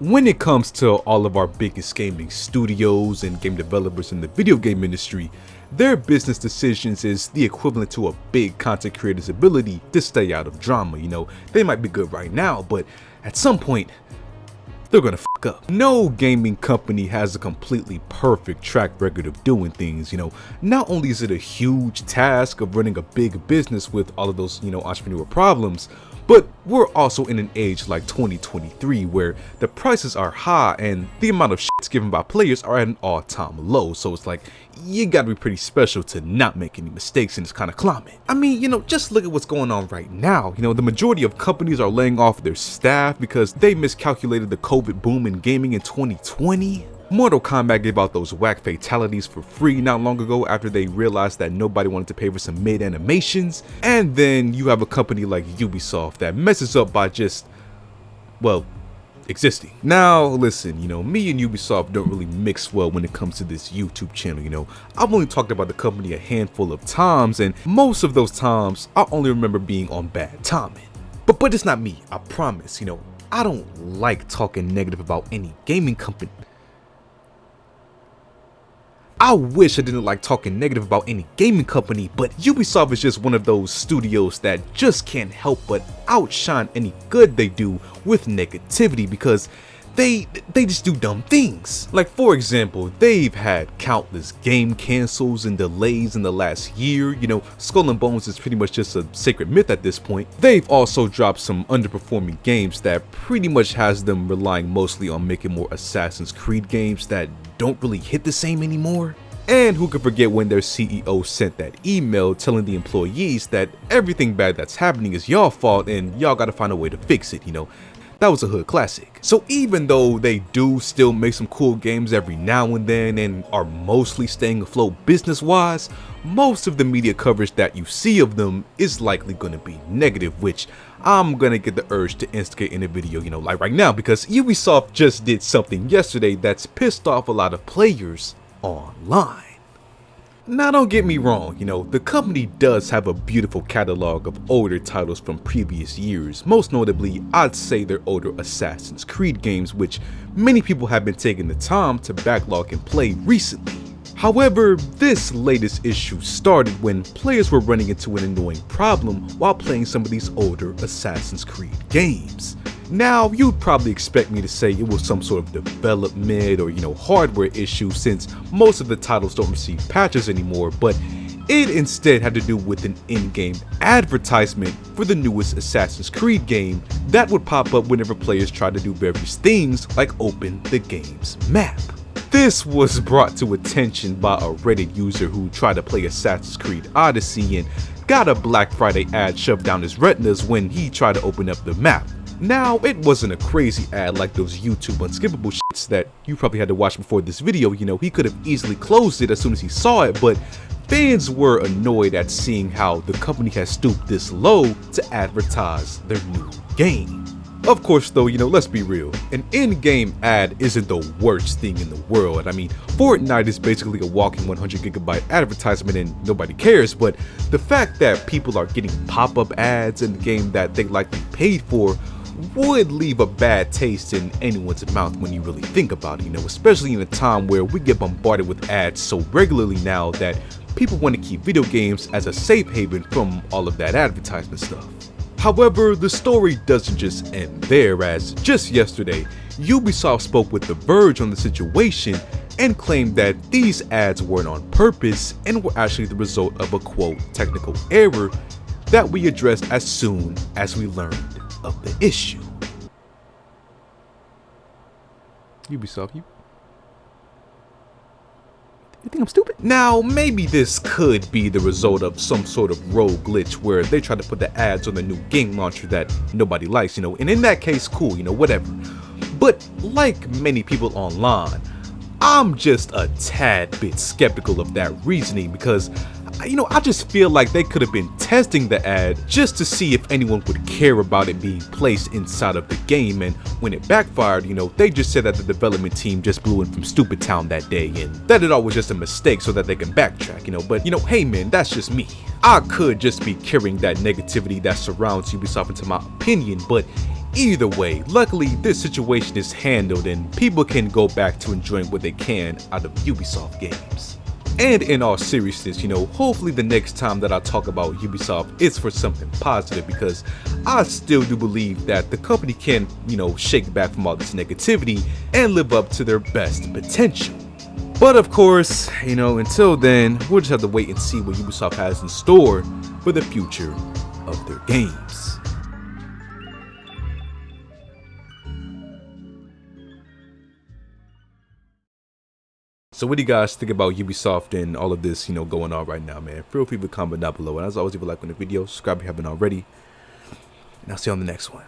When it comes to all of our biggest gaming studios and game developers in the video game industry, their business decisions is the equivalent to a big content creator's ability to stay out of drama. They might be good right now, but at some point, they're gonna fuck up. No gaming company has a completely perfect track record of doing things. Not only is it a huge task of running a big business with all of those, entrepreneurial problems, but we're also in an age like 2023 where the prices are high and the amount of shits given by players are at an all-time low. So it's like, you gotta be pretty special to not make any mistakes in this kind of climate. I mean, just look at what's going on right now. The majority of companies are laying off their staff because they miscalculated the COVID boom in gaming in 2020. Mortal Kombat gave out those whack fatalities for free not long ago after they realized that nobody wanted to pay for some mid animations. And then you have a company like Ubisoft that messes up by just, well, existing. Now listen, me and Ubisoft don't really mix well when it comes to this YouTube channel. I've only talked about the company a handful of times, and most of those times I only remember being on bad timing. But it's not me, I promise. I don't like talking negative about any gaming company. I wish I didn't like talking negative about any gaming company, but Ubisoft is just one of those studios that just can't help but outshine any good they do with negativity because they just do dumb things. Like, for example, they've had countless game cancels and delays in the last year. Skull and Bones is pretty much just a sacred myth at this point. They've also dropped some underperforming games that pretty much has them relying mostly on making more Assassin's Creed games that don't really hit the same anymore. And who could forget when their CEO sent that email telling the employees that everything bad that's happening is y'all fault and y'all gotta find a way to fix it. That was a hood classic. So even though they do still make some cool games every now and then and are mostly staying afloat business-wise, most of the media coverage that you see of them is likely going to be negative, which I'm going to get the urge to instigate in a video, like right now, because Ubisoft just did something yesterday that's pissed off a lot of players online. Now don't get me wrong, the company does have a beautiful catalog of older titles from previous years. Most notably, I'd say their older Assassin's Creed games, which many people have been taking the time to backlog and play recently. However, this latest issue started when players were running into an annoying problem while playing some of these older Assassin's Creed games. Now, you'd probably expect me to say it was some sort of development or, hardware issue since most of the titles don't receive patches anymore, but it instead had to do with an in-game advertisement for the newest Assassin's Creed game that would pop up whenever players tried to do various things like open the game's map. This was brought to attention by a Reddit user who tried to play Assassin's Creed Odyssey and got a Black Friday ad shoved down his retinas when he tried to open up the map. Now, it wasn't a crazy ad like those YouTube unskippable shits that you probably had to watch before this video. He could have easily closed it as soon as he saw it, but fans were annoyed at seeing how the company has stooped this low to advertise their new game. Of course though, let's be real, an in-game ad isn't the worst thing in the world. I mean, Fortnite is basically a walking 100 gigabyte advertisement and nobody cares, but the fact that people are getting pop-up ads in the game that they likely paid for would leave a bad taste in anyone's mouth when you really think about it, especially in a time where we get bombarded with ads so regularly now that people want to keep video games as a safe haven from all of that advertisement stuff. However, the story doesn't just end there, as just yesterday, Ubisoft spoke with The Verge on the situation and claimed that these ads weren't on purpose and were actually the result of a quote technical error that we addressed as soon as we learned of the issue. Ubisoft, you think I'm stupid? Now, maybe this could be the result of some sort of rogue glitch where they try to put the ads on the new game launcher that nobody likes, and in that case, cool, whatever. But like many people online, I'm just a tad bit skeptical of that reasoning because I just feel like they could have been testing the ad just to see if anyone would care about it being placed inside of the game, and when it backfired, they just said that the development team just blew in from Stupid Town that day and that it all was just a mistake so that they can backtrack, but hey man, that's just me. I could just be carrying that negativity that surrounds Ubisoft into my opinion, but either way, luckily this situation is handled and people can go back to enjoying what they can out of Ubisoft games. And in all seriousness, hopefully the next time that I talk about Ubisoft is for something positive, because I still do believe that the company can, shake back from all this negativity and live up to their best potential. But of course, until then, we'll just have to wait and see what Ubisoft has in store for the future of their games. So what do you guys think about Ubisoft and all of this, going on right now, man? Feel free to comment down below. And as always, leave a like on the video, subscribe if you haven't already. And I'll see you on the next one.